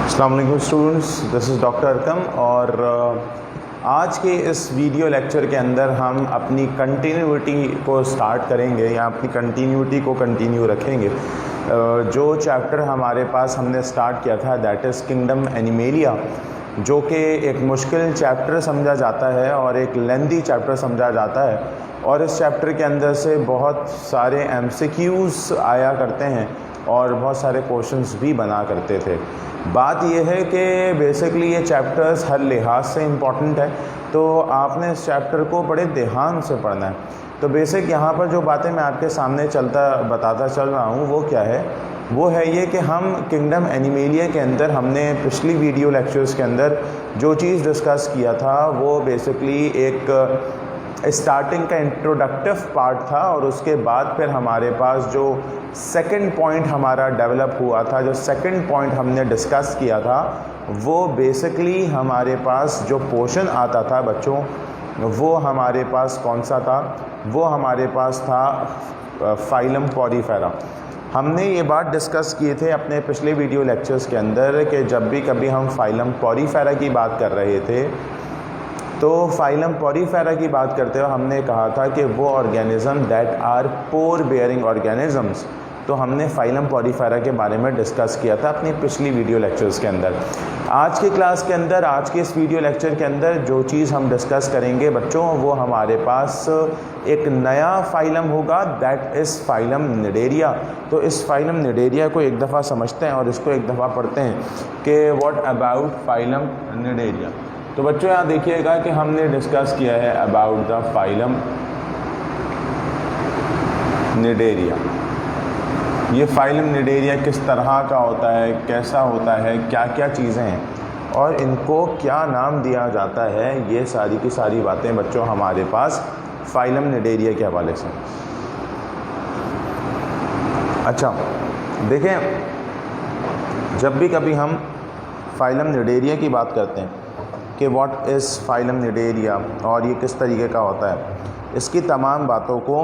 अस्सलाम वालेकुम students, this is doctor Arkham और आज के इस वीडियो लेक्चर के अंदर हम अपनी कंटिन्यूटी को स्टार्ट करेंगे या अपनी कंटिन्यूटी को कंटिन्यू रखेंगे। जो चैप्टर हमारे पास हमने स्टार्ट किया था दैट इज़ किंगडम एनिमेलिया, जो कि एक मुश्किल चैप्टर समझा जाता है और एक लेंदी चैप्टर समझा जाता है और इस चैप्टर के अंदर से बहुत सारे MCQs आया करते हैं और बहुत सारे क्वेश्चंस भी बना करते थे। बात यह है कि बेसिकली ये चैप्टर्स हर लिहाज से इम्पॉर्टेंट है, तो आपने इस चैप्टर को बड़े ध्यान से पढ़ना है। तो बेसिक यहाँ पर जो बातें मैं आपके सामने बताता चल रहा हूँ वो क्या है, वो है ये कि हम किंगडम एनिमेलिया के अंदर हमने पिछली वीडियो लेक्चर्स के अंदर जो चीज़ डिस्कस किया था वो बेसिकली एक स्टार्टिंग का इंट्रोडक्टिव पार्ट था और उसके बाद फिर हमारे पास जो सेकंड पॉइंट हमारा डेवलप हुआ था, जो सेकंड पॉइंट हमने डिस्कस किया था, वो बेसिकली हमारे पास जो पोर्शन आता था बच्चों, वो हमारे पास कौन सा था? वो हमारे पास था फाइलम पॉरीफेरा। हमने ये बात डिस्कस किए थे अपने पिछले वीडियो लेक्चर्स के अंदर कि जब भी कभी हम फाइलम पॉरीफेरा की बात कर रहे थे तो फाइलम पॉरीफेरा की बात करते हुए हमने कहा था कि वो organism that are pore bearing organisms. तो हमने फाइलम पॉरीफेरा के बारे में डिस्कस किया था अपनी पिछली वीडियो लेक्चर्स के अंदर। आज की क्लास के अंदर, आज के इस वीडियो लेक्चर के अंदर जो चीज़ हम डिस्कस करेंगे बच्चों, वो हमारे पास एक नया फाइलम होगा दैट इज़ फाइलम निडेरिया। तो इस फाइलम निडेरिया को एक दफ़ा समझते हैं और इसको एक दफ़ा पढ़ते हैं कि व्हाट अबाउट फाइलम निडेरिया। तो बच्चों यहाँ देखिएगा कि हमने डिस्कस किया है अबाउट द फाइलम निडेरिया। ये फाइलम निडेरिया किस तरह का होता है, कैसा होता है, क्या क्या चीज़ें हैं और इनको क्या नाम दिया जाता है, ये सारी की सारी बातें बच्चों हमारे पास फाइलम निडेरिया के हवाले से। अच्छा देखें, जब भी कभी हम फाइलम निडेरिया की बात करते हैं कि व्हाट इज़ फाइलम निडेरिया और ये किस तरीके का होता है, इसकी तमाम बातों को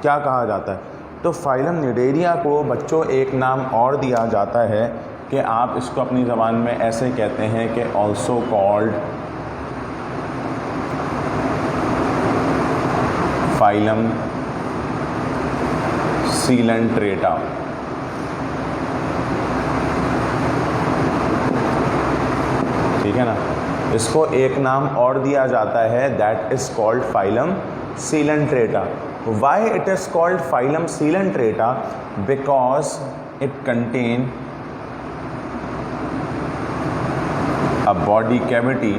क्या कहा जाता है, तो फाइलम निडेरिया को बच्चों एक नाम और दिया जाता है कि आप इसको अपनी ज़बान में ऐसे कहते हैं कि ऑल्सो कॉल्ड फाइलम सीलेंट्रेटा। ठीक है ना, इसको एक नाम और दिया जाता है that is called phylum coelenterata. Why it is called phylum coelenterata? Because it contain a body cavity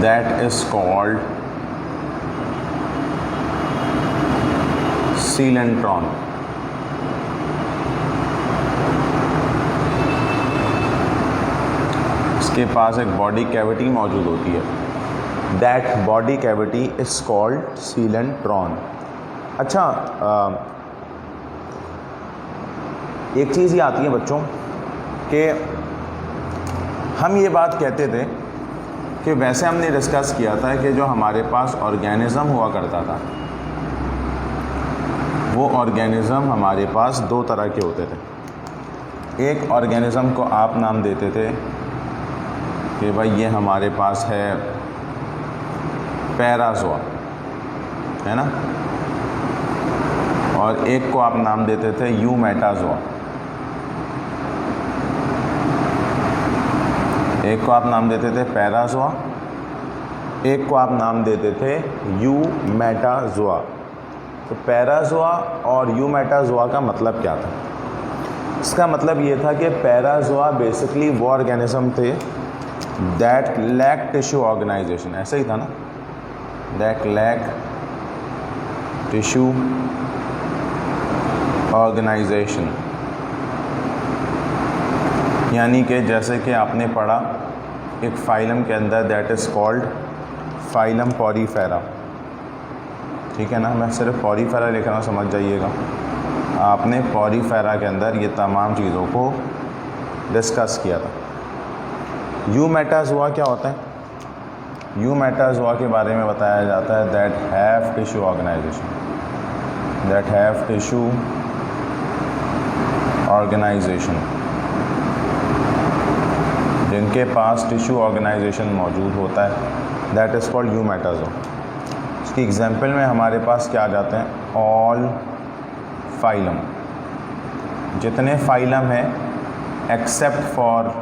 that is called coelenteron. के पास एक बॉडी कैविटी मौजूद होती है, that body cavity is called coelenteron. अच्छा, एक चीज़ ये आती है बच्चों कि हम ये बात कहते थे कि वैसे हमने डिस्कस किया था कि जो हमारे पास ऑर्गेनिज़म हुआ करता था वो ऑर्गेनिज़म हमारे पास दो तरह के होते थे। एक ऑर्गेनिज़म को आप नाम देते थे कि भाई ये हमारे पास है पैराज़ोआ, है ना, और एक को आप नाम देते थे यूमेटाज़ोआ। एक को आप नाम देते थे पैराज़ोआ, एक को आप नाम देते थे यूमेटाज़ोआ। तो पैराज़ोआ और यूमेटाज़ोआ का मतलब क्या था? इसका मतलब ये था कि पैराज़ोआ बेसिकली वो ऑर्गेनिज़म थे दैट लैक टिश्यू ऑर्गेनाइजेशन, ऐसा ही था ना, दैट लैक टिश्यू ऑर्गेनाइजेशन। यानी कि जैसे कि आपने पढ़ा एक फाइलम के अंदर that is called phylum Porifera. ठीक है ना, मैं सिर्फ पॉरीफेरा लिख रहा हूँ, समझ जाइएगा। आपने पॉरीफेरा के अंदर ये तमाम चीज़ों को डिस्कस किया था। यूमेटाज़ोआ क्या होता है? यूमेटाज़ोआ के बारे में बताया जाता है that have tissue organisation. that have tissue organization, जिनके पास टिश्यू ऑर्गेनाइजेशन मौजूद होता है, दैट इज़ कॉल्ड यूमेटाजोआ। इसकी एग्जांपल में हमारे पास क्या आ जाते हैं, ऑल फाइलम, जितने फाइलम हैं एक्सेप्ट फॉर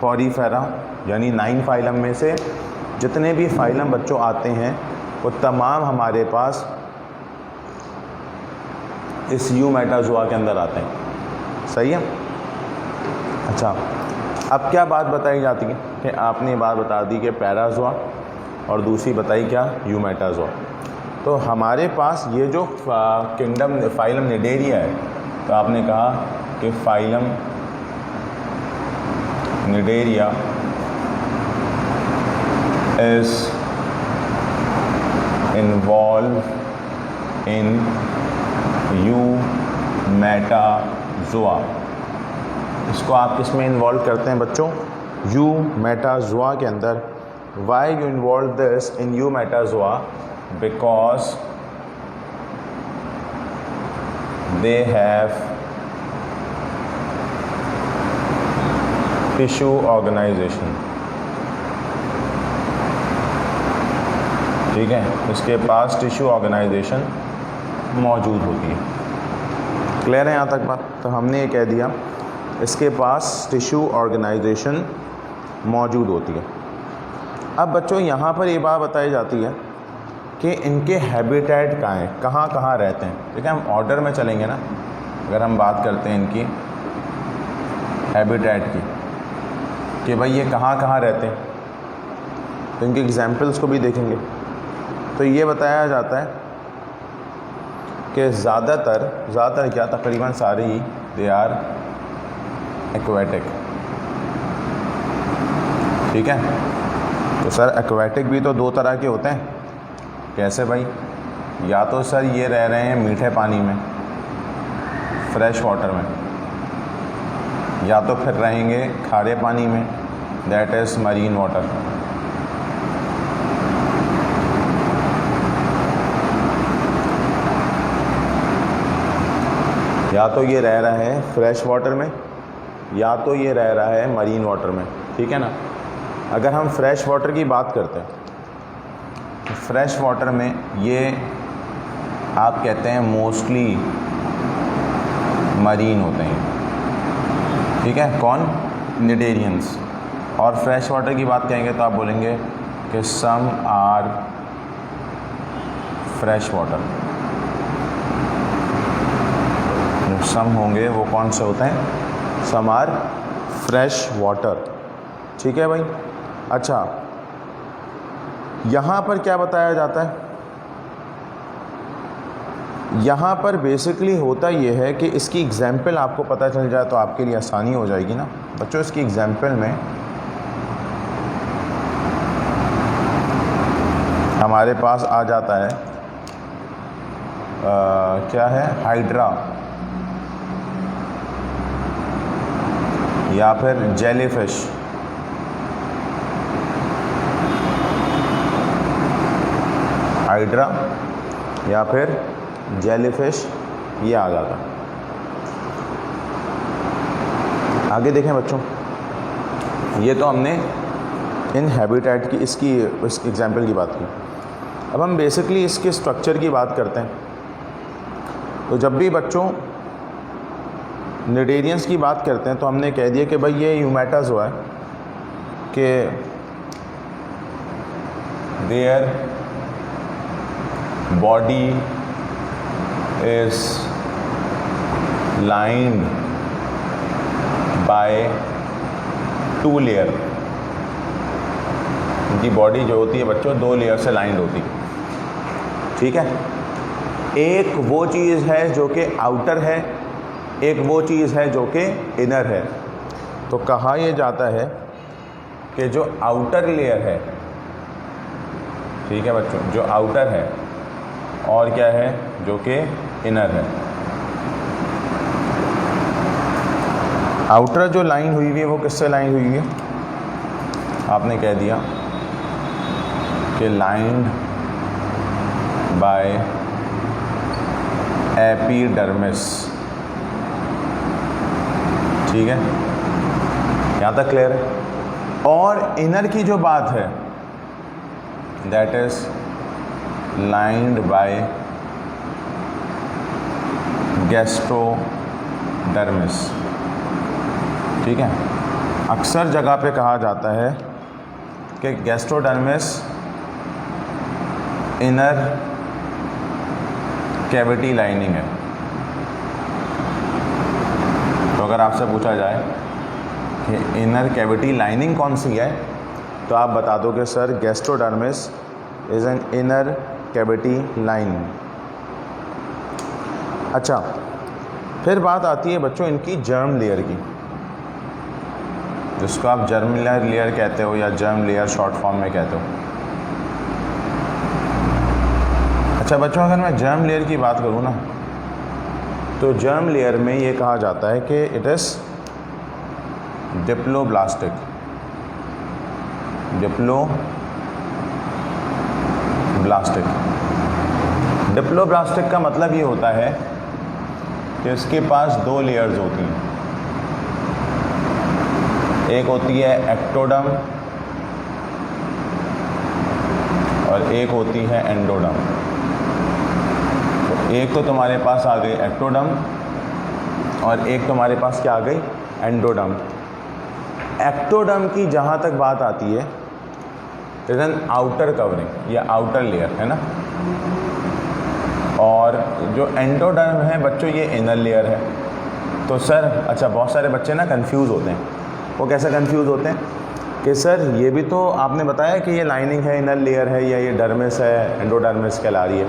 पॉरीफेरा, यानी 9 फाइलम में से जितने भी फाइलम बच्चों आते हैं वो तमाम हमारे पास इस यूमेटाजोआ के अंदर आते हैं। सही है। अच्छा, अब क्या बात बताई जाती है कि आपने बात बता दी कि पैराजोआ और दूसरी बताई क्या, यूमेटाजोआ। तो हमारे पास ये जो किंगडम फाइलम निडेरिया है, तो आपने कहा कि phylum cnidaria is involve in eumetazoa. इसको आप किस में इन्वॉल्व करते हैं बच्चों, यूमेटाजोआ के अंदर। Why you involve this in eumetazoa, because they have tissue organisation. ठीक है, इसके पास टिश्यू ऑर्गेनाइजेशन मौजूद होती है। क्लियर है यहाँ तक बात। तो हमने ये कह दिया इसके पास टिश्यू ऑर्गेनाइजेशन मौजूद होती है। अब बच्चों यहाँ पर ये बात बताई जाती है कि इनके हैबिटेट कहाँ हैं, कहाँ कहाँ रहते हैं। ठीक है, हम ऑर्डर में चलेंगे ना। अगर हम बात करते हैं इनकी हैबिटेट की कि भाई ये कहाँ कहाँ रहते हैं, तो इनके एग्जाम्पल्स को भी देखेंगे। तो ये बताया जाता है कि ज़्यादातर क्या, तकरीबन सारे ही दे आर एक्वेटिक। ठीक है, तो सर एक्वेटिक भी तो 2 तरह के होते हैं। कैसे भाई, या तो सर ये रह रहे हैं मीठे पानी में, फ्रेश वाटर में, या तो फिर रहेंगे खारे पानी में, दैट इज़ मरीन वाटर। या तो ये रह रहा है फ्रेश वाटर में, या तो ये रह रहा है मरीन वाटर में। ठीक है ना। अगर हम फ्रेश वाटर की बात करते हैं तो फ्रेश वाटर में ये आप कहते हैं मोस्टली मरीन होते हैं। ठीक है, कौन, निडेरियंस। और फ्रेश वाटर की बात कहेंगे तो आप बोलेंगे कि सम आर फ्रेश वाटर। जो सम होंगे वो कौन से होते हैं, सम आर फ्रेश वाटर। ठीक है भाई। अच्छा, यहाँ पर क्या बताया जाता है, यहाँ पर बेसिकली होता ये है कि इसकी एग्जाम्पल आपको पता चल जाए तो आपके लिए आसानी हो जाएगी ना बच्चों। इसकी एग्जाम्पल में हमारे पास आ जाता है क्या है, हाइड्रा या फिर जेलीफिश। हाइड्रा या फिर जेलीफिश, ये आ जाता है। आगे देखें बच्चों, ये तो हमने इन हैबिटेट की इसकी एग्जाम्पल की बात की। अब हम बेसिकली इसके स्ट्रक्चर की बात करते हैं। तो जब भी बच्चों निडेरियंस की बात करते हैं तो हमने कह दिया कि भाई ये यूमेटाजोआ है कि their body is lined by 2 layer. इनकी बॉडी जो होती है बच्चों 2 लेयर से लाइंड होती है। ठीक है, एक वो चीज़ है जो कि आउटर है, एक वो चीज़ है जो कि इनर है। तो कहा यह जाता है कि जो आउटर लेयर है, ठीक है बच्चों, जो आउटर है और क्या है, जो कि इनर है। आउटर जो लाइन हुई हुई है वो किससे लाइन हुई हुई है, आपने कह दिया कि लाइंड बाय एपिडर्मिस। ठीक है, यहाँ तक क्लियर है। और इनर की जो बात है that is lined by gastrodermis. ठीक है, अक्सर जगह पे कहा जाता है कि गैस्ट्रोडर्मिस इनर कैविटी लाइनिंग है। तो अगर आपसे पूछा जाए कि इनर कैविटी लाइनिंग कौन सी है, तो आप बता दोगे sir gastrodermis is an inner cavity lining. अच्छा, फिर बात आती है बच्चों इनकी जर्म लेयर की, जिसको आप जर्मिनल लेयर कहते हो या जर्म लेयर शॉर्ट फॉर्म में कहते हो। अच्छा बच्चों, अगर मैं जर्म लेयर की बात करूँ ना, तो जर्म लेयर में ये कहा जाता है कि इट इज़ डिप्लोब्लास्टिक। डिप्लोब्लास्टिक का मतलब ये होता है कि इसके पास दो लेयर्स होती हैं। एक होती है एक्टोडर्म और एक होती है एंडोडर्म। तो एक तो तुम्हारे पास आ गई एक्टोडर्म और एक तुम्हारे पास क्या आ गई, एंडोडर्म। एक्टोडर्म की जहाँ तक बात आती है it is an outer covering या आउटर लेयर, है ना। और जो एंडोडर्म है बच्चों ये इनर लेयर है। तो सर अच्छा, बहुत सारे बच्चे ना कंफ्यूज होते हैं। वो कैसे कंफ्यूज होते हैं कि सर ये भी तो आपने बताया कि ये लाइनिंग है, इनर लेयर है, या ये डर्मिस है, एंडोडर्मिस कहला रही है।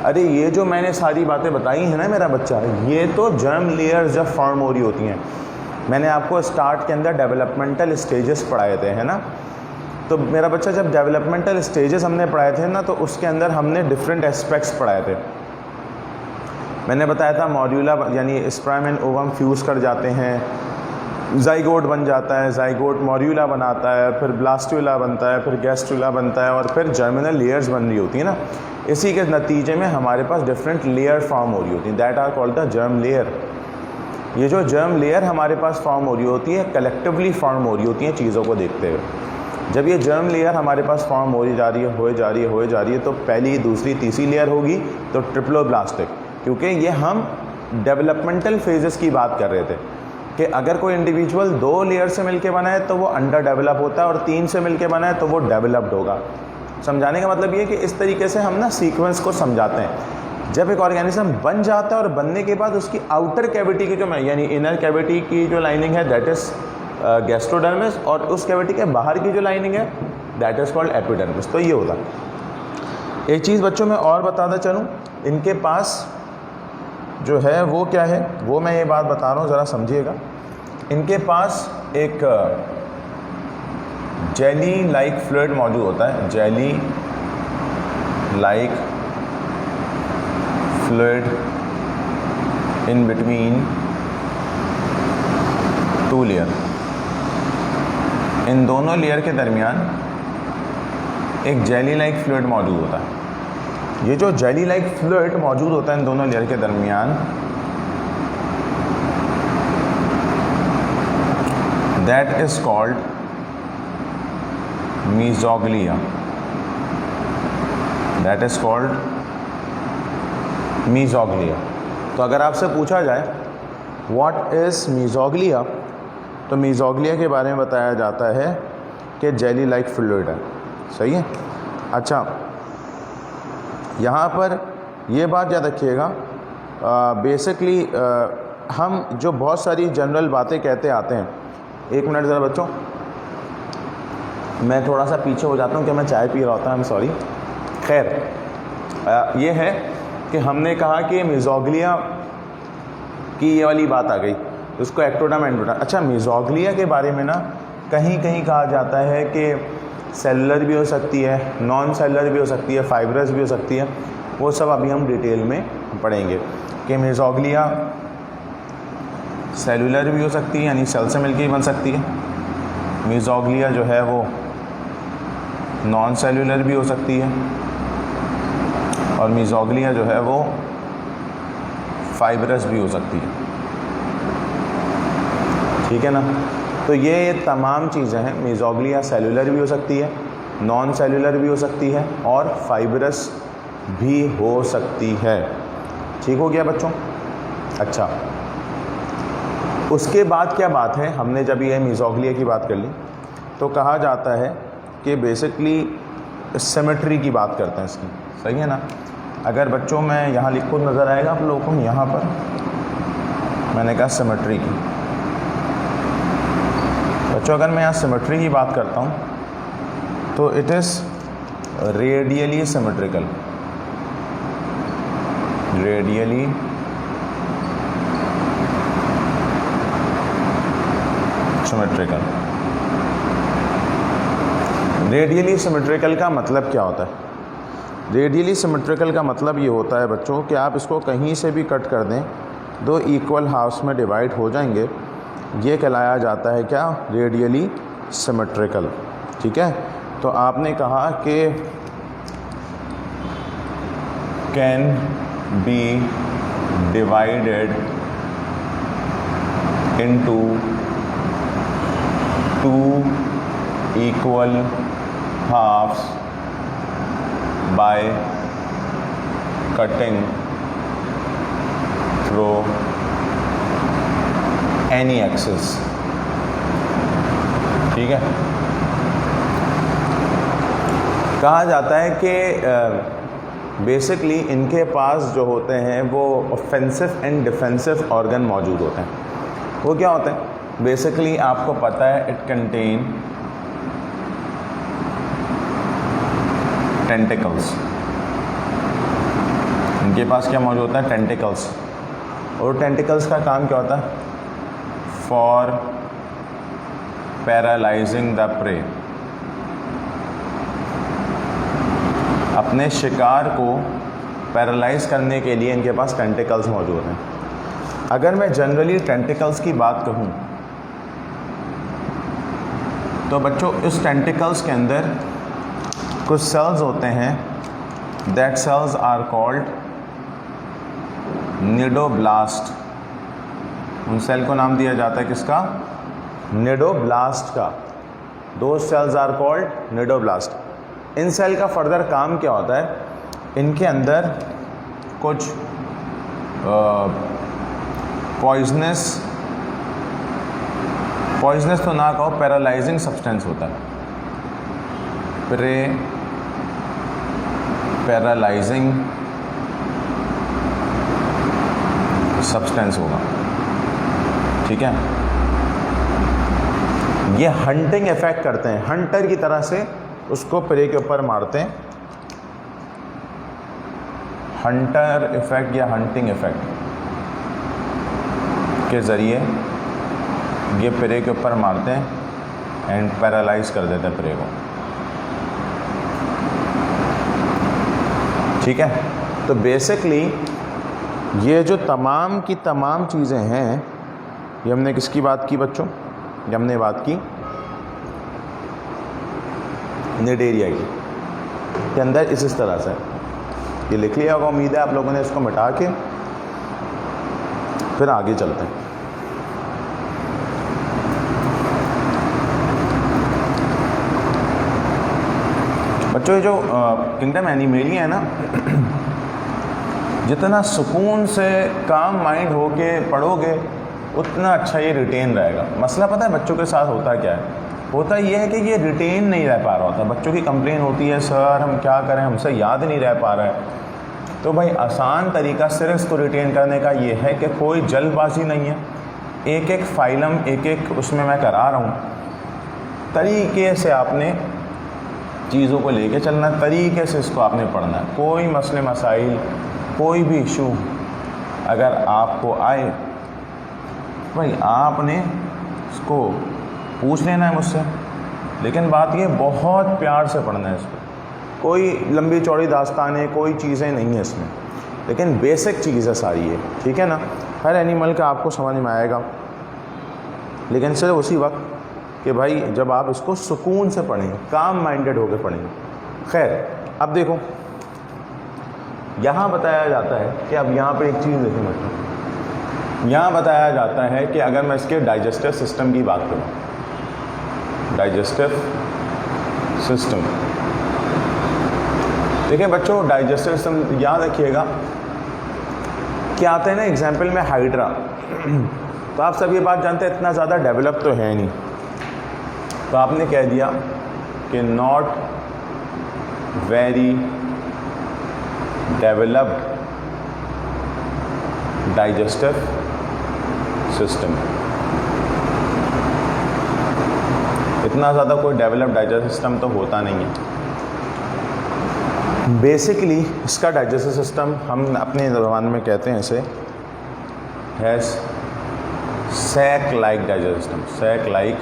अरे ये जो मैंने सारी बातें बताई हैं ना मेरा बच्चा, ये तो जर्म लेयर जब फॉर्म हो रही होती हैं। मैंने आपको स्टार्ट के अंदर डेवलपमेंटल स्टेजेस पढ़ाए थे, है ना। तो मेरा बच्चा जब डेवलपमेंटल स्टेजेस हमने पढ़ाए थे ना, तो उसके अंदर हमने डिफरेंट एस्पेक्ट्स पढ़ाए थे। मैंने बताया था मॉड्यूला यानी स्पर्म एंड ओवम फ्यूज़ कर जाते हैं, जाइगोट बन जाता है, जाइगोट मॉड्यूला बनाता है, फिर ब्लास्टुला बनता है, फिर गैस्ट्रुला बनता है, और फिर जर्मिनल लेयर्स बन रही होती है ना। इसी के नतीजे में हमारे पास डिफरेंट लेयर फॉर्म हो रही होती हैं, that are called the germ layer. ये जो जर्म लेयर हमारे पास फॉर्म हो रही होती है, कलेक्टिवली फॉर्म हो रही होती हैं चीज़ों को देखते हुए। जब ये जर्म लेयर हमारे पास फॉर्म हो जा रही है तो पहली, दूसरी, तीसरी लेयर होगी तो ट्रिप्लोब्लास्टिक, क्योंकि ये हम डेवलपमेंटल फेजेस की बात कर रहे थे कि अगर कोई इंडिविजुअल 2 लेयर से मिलके बना है तो वो अंडर डेवलप होता है, और 3 से मिलके बना है तो वो डेवलप्ड होगा। समझाने का मतलब ये है कि इस तरीके से हम ना सीक्वेंस को समझाते हैं। जब एक ऑर्गेनिज्म बन जाता है और बनने के बाद उसकी आउटर कैविटी की जो यानी इनर कैविटी की जो लाइनिंग है दैट इज़ गैस्ट्रोडर्मिस, और उस कैविटी के बाहर की जो लाइनिंग है दैट इज़ कॉल्ड एपिडर्मिस। तो ये होता। एक चीज़ बच्चों मैं और बताता चलूँ, इनके पास जो है वो क्या है, वो मैं ये बात बता रहा हूँ, ज़रा समझिएगा। इनके पास एक जेली लाइक फ्लूइड मौजूद होता है, jelly like fluid in between 2 layer. इन दोनों लेयर के दरमियान एक जेली लाइक फ्लूइड मौजूद होता है। ये जो जेली लाइक फ्लूइड मौजूद होता है इन दोनों लेयर के दरमियान, that is called mesoglea. That is called mesoglea. तो अगर आपसे पूछा जाए व्हाट इज़ मीज़ोग्लिया, तो मीज़ोग्लिया के बारे में बताया जाता है कि जेली लाइक फ्लूइड है। सही है। अच्छा, यहाँ पर ये बात याद रखिएगा, बेसिकली हम जो बहुत सारी जनरल बातें कहते आते हैं। एक मिनट ज़रा बच्चों, मैं थोड़ा सा पीछे हो जाता हूँ कि मैं चाय पी रहा होता हूँ, आई एम सॉरी। खैर, ये है कि हमने कहा कि मीज़ोग्लिया की ये वाली बात आ गई, उसको एक्टोडर्म एंडोडर्म। अच्छा, मीज़ोग्लिया के बारे में ना कहीं कहीं कहा जाता है कि सेलुलर भी हो सकती है, नॉन सेलुलर भी हो सकती है, फाइब्रस भी हो सकती है। वो सब अभी हम डिटेल में पढ़ेंगे कि मीज़ोग्लिया सेलुलर भी हो सकती है, यानी सेल से मिलकर ही बन सकती है। मीज़ोग्लिया जो है वो नॉन सेलुलर भी हो सकती है, और मीज़ोग्लिया जो है वो फाइब्रस भी हो सकती है, ठीक है ना। तो ये तमाम चीज़ें हैं। मेसोग्लिया सेलुलर भी हो सकती है, नॉन सेलुलर भी हो सकती है और फाइब्रस भी हो सकती है। ठीक हो गया बच्चों। अच्छा, उसके बाद क्या बात है, हमने जब ये मेसोग्लिया की बात कर ली तो कहा जाता है कि बेसिकली सिमेट्री की बात करते हैं इसकी, सही है ना। अगर बच्चों मैं यहाँ लिखूँ नज़र आएगा आप लोगों को, यहाँ पर मैंने कहा सिमेट्री की। बच्चों अगर मैं यहाँ सिमेट्री की बात करता हूँ तो it is radially symmetrical, radially symmetrical. Radially symmetrical का मतलब क्या होता है? रेडियली सिमेट्रिकल का मतलब ये होता है बच्चों कि आप इसको कहीं से भी कट कर दें, दो इक्वल हाफ्स में डिवाइड हो जाएंगे, ये कहलाया जाता है क्या? Radially symmetrical. ठीक है, तो आपने कहा कि can be divided into two equal halves by cutting through any axis। ठीक है, कहा जाता है कि बेसिकली इनके पास जो होते हैं वो ऑफेंसिव एंड डिफेंसिव ऑर्गन मौजूद होते हैं। वो क्या होते हैं? बेसिकली आपको पता है इट कंटेन टेंटिकल्स। इनके पास क्या मौजूद होता है? टेंटिकल्स। और टेंटिकल्स का काम क्या होता है? For paralysing the prey. अपने शिकार को पैरालाइज करने के लिए इनके पास टेंटिकल्स मौजूद हैं। अगर मैं जनरली टेंटिकल्स की बात कहूँ तो बच्चों इस टेंटिकल्स के अंदर कुछ सेल्स होते हैं, that cells are called cnidoblast. उन सेल को नाम दिया जाता है किसका? निडोब्लास्ट का। दो सेल्स आर कॉल्ड निडोब्लास्ट। इन सेल का फर्दर काम क्या होता है? इनके अंदर कुछ पॉइजनस तो ना कहो, पैरालाइजिंग सब्सटेंस होता है। पैरालाइजिंग सब्सटेंस होगा। ठीक है, ये हंटिंग इफेक्ट करते हैं, हंटर की तरह से उसको प्रे के ऊपर मारते हैं। हंटर इफेक्ट या हंटिंग इफेक्ट के ज़रिए ये प्रे के ऊपर मारते हैं एंड पैरालाइज कर देते हैं प्रे को। ठीक है, तो बेसिकली ये जो तमाम की तमाम चीज़ें हैं, ये हमने किसकी बात की बच्चों? ये हमने बात की निडेरिया की, के अंदर इस तरह से ये लिख लिया होगा। उम्मीद है आप लोगों ने इसको मिटा के फिर आगे चलते हैं। बच्चों ये जो किंगडम एनिमेलिया है ना, जितना सुकून से काम माइंड हो के पढ़ोगे उतना अच्छा ये रिटेन रहेगा। मसला पता है बच्चों के साथ होता क्या है? होता ये है कि ये रिटेन नहीं रह पा रहा होता। बच्चों की कंप्लेन होती है, सर हम क्या करें, हमसे याद नहीं रह पा रहा है। तो भाई आसान तरीका सिर्फ इसको रिटेन करने का ये है कि कोई जल्दबाजी नहीं है। एक एक फाइलम, एक एक उसमें मैं करा रहा हूँ, तरीके से आपने चीज़ों को लेके चलना, तरीके से इसको आपने पढ़ना है। कोई मसले मसाइल, कोई भी इशू अगर आपको आए भाई आपने इसको पूछ लेना है मुझसे, लेकिन बात ये बहुत प्यार से पढ़ना है इसको। कोई लंबी चौड़ी दास्तानें, कोई चीज़ें नहीं है इसमें, लेकिन बेसिक चीज़ है सारी ये। ठीक है ना, हर एनिमल का आपको समझ में आएगा, लेकिन सिर्फ उसी वक्त कि भाई जब आप इसको सुकून से पढ़ेंगे, काम माइंडेड होकर पढ़ेंगे। खैर, अब देखो यहाँ बताया जाता है कि अब यहाँ पे एक चीज़ देखें बच्चों, यहाँ बताया जाता है कि अगर मैं इसके डाइजेस्टिव सिस्टम की बात करूँ, डाइजेस्टिव सिस्टम, देखिए बच्चों डाइजेस्टिव सिस्टम याद रखिएगा क्या आते हैं ना, एग्जाम्पल में हाइड्रा, तो आप सब ये बात जानते हैं इतना ज़्यादा डेवलप तो है नहीं, तो आपने कह दिया कि not very developed digestive system, इतना ज़्यादा कोई डेवलप्ड डाइजेस्टिव सिस्टम तो होता नहीं है। बेसिकली इसका डाइजेस्टिव सिस्टम हम अपने ज़बान में कहते हैं इसे has sac like digestive system, sac like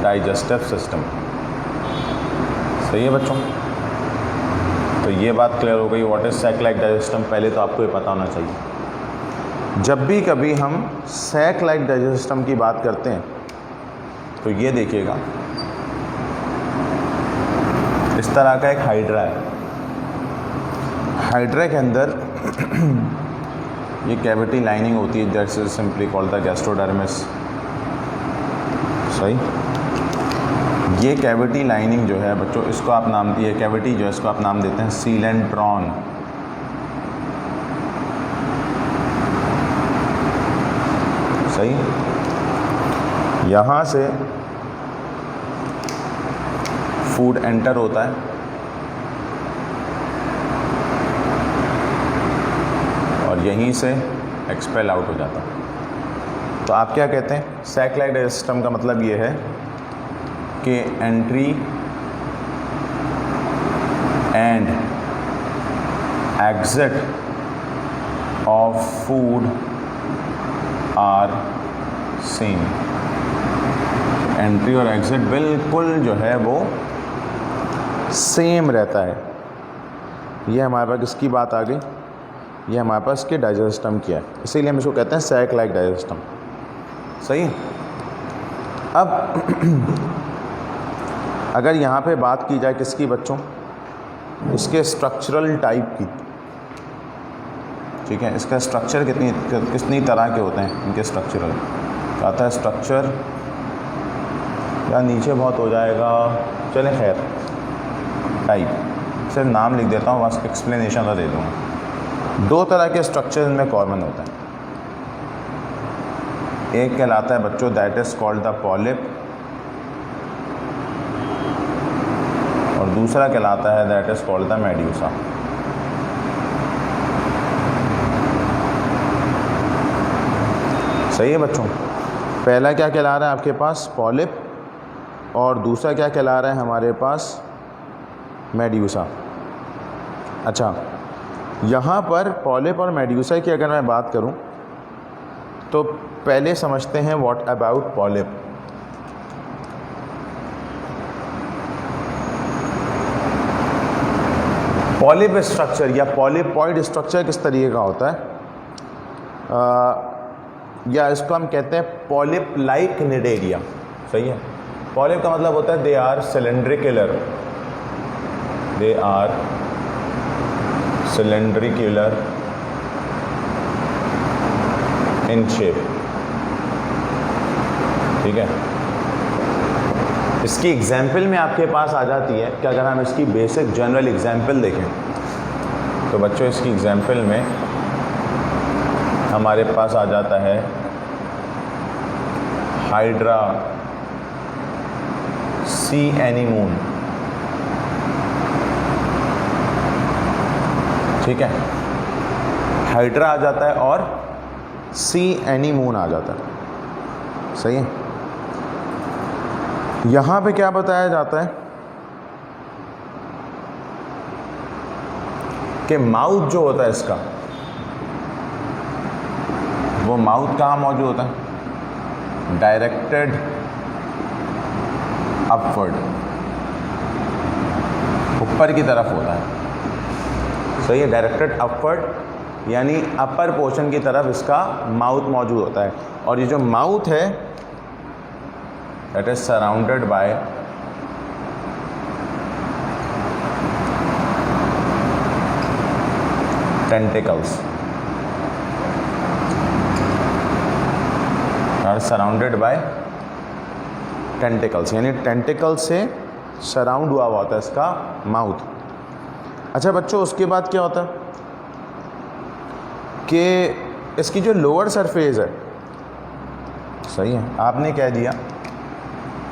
digestive system. सही है बच्चों, तो ये बात क्लियर हो गई what is sac like digestive system. पहले तो आपको ये पता होना चाहिए। जब भी कभी हम सैक लाइक डाइजेस्टिव सिस्टम की बात करते हैं तो ये देखिएगा इस तरह का एक हाइड्रा है, हाइड्रा के अंदर ये कैविटी लाइनिंग होती है, that's is simply called the gastrodermis. सही, ये कैविटी लाइनिंग जो है बच्चों, इसको आप नाम, ये कैविटी जो है इसको आप नाम देते हैं सीलेंट्रॉन। सही, यहाँ से फूड एंटर होता है और यहीं से एक्सपेल आउट हो जाता है। तो आप क्या कहते हैं, सैक लाइक डाइजेस्टिव सिस्टम का मतलब ये है कि entry and exit of food are same. Entry और एग्जिट बिल्कुल जो है वो सेम रहता है। ये हमारे पास किसकी बात आ गई, ये हमारे पास इसके डाइजेस्टिव सिस्टम की है, इसीलिए हम इसको कहते हैं सैक लाइक डाइजेस्टिव सिस्टम। सही, अब अगर यहाँ पे बात की जाए किसकी बच्चों, इसके स्ट्रक्चरल टाइप की, ठीक है, इसका स्ट्रक्चर कितनी तरह के होते हैं इनके स्ट्रक्चरल, आता है स्ट्रक्चर या नीचे बहुत हो जाएगा, चले खैर टाइप, सिर्फ नाम लिख देता हूँ, बस एक्सप्लेनेशन तो दे दूँगा। दो तरह के स्ट्रक्चर इनमें कॉमन होते हैं, एक कहलाता है बच्चों that is called the polyp और दूसरा कहलाता है that is called the medusa. सही है बच्चों, पहला क्या कहला रहा है आपके पास पॉलिप और दूसरा क्या कहला रहा है हमारे पास मेड्यूसा। अच्छा, यहाँ पर पॉलिप और मेड्यूसा की अगर मैं बात करूँ तो पहले समझते हैं what about polyp. Polyp structure या पॉलिपॉइड स्ट्रक्चर किस तरीके का होता है, या इसको हम कहते हैं पॉलिप लाइक निडेरिया। सही है, पॉलिप का मतलब होता है they are cylindricular, they are cylindricular in shape. ठीक है, इसकी एग्जाम्पल में आपके पास आ जाती है कि अगर हम इसकी बेसिक जनरल एग्जाम्पल देखें तो बच्चों इसकी एग्जाम्पल में हमारे पास आ जाता है हाइड्रा सी एनीमून। ठीक है, हाइड्रा आ जाता है और सी एनीमून आ जाता है। सही है, यहाँ पे क्या बताया जाता है कि माउथ जो होता है इसका, वो माउथ कहाँ मौजूद होता है, डायरेक्टेड अपवर्ड, ऊपर की तरफ होता है। सही है, डायरेक्टेड अपवर्ड यानी अपर पोर्शन की तरफ इसका माउथ मौजूद होता है और ये जो माउथ है that is surrounded by tentacles। Are surrounded by tentacles, यानी टेंटिकल से सराउंड हुआ होता है इसका माउथ। अच्छा बच्चों, उसके बाद क्या होता है कि इसकी जो लोअर सरफेस है, सही है, आपने कह दिया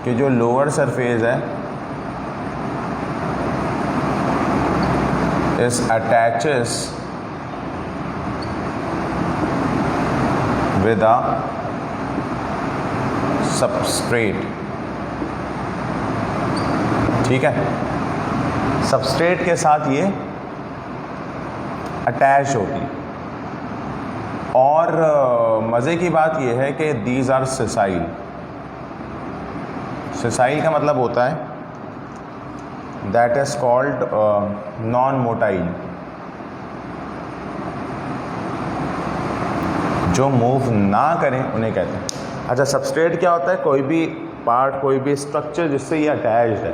कि जो लोअर सरफेस है इस अटैचेस विद अ सबस्ट्रेट। ठीक है, सबस्ट्रेट के साथ ये अटैच होती है। और मज़े की बात ये है कि दीज आर सेसाइल। सेसाइल का मतलब होता है that is called non motile, जो मूव ना करें उन्हें कहते हैं। अच्छा, सबस्ट्रेट क्या होता है? कोई भी पार्ट, कोई भी स्ट्रक्चर जिससे ये अटैच्ड है,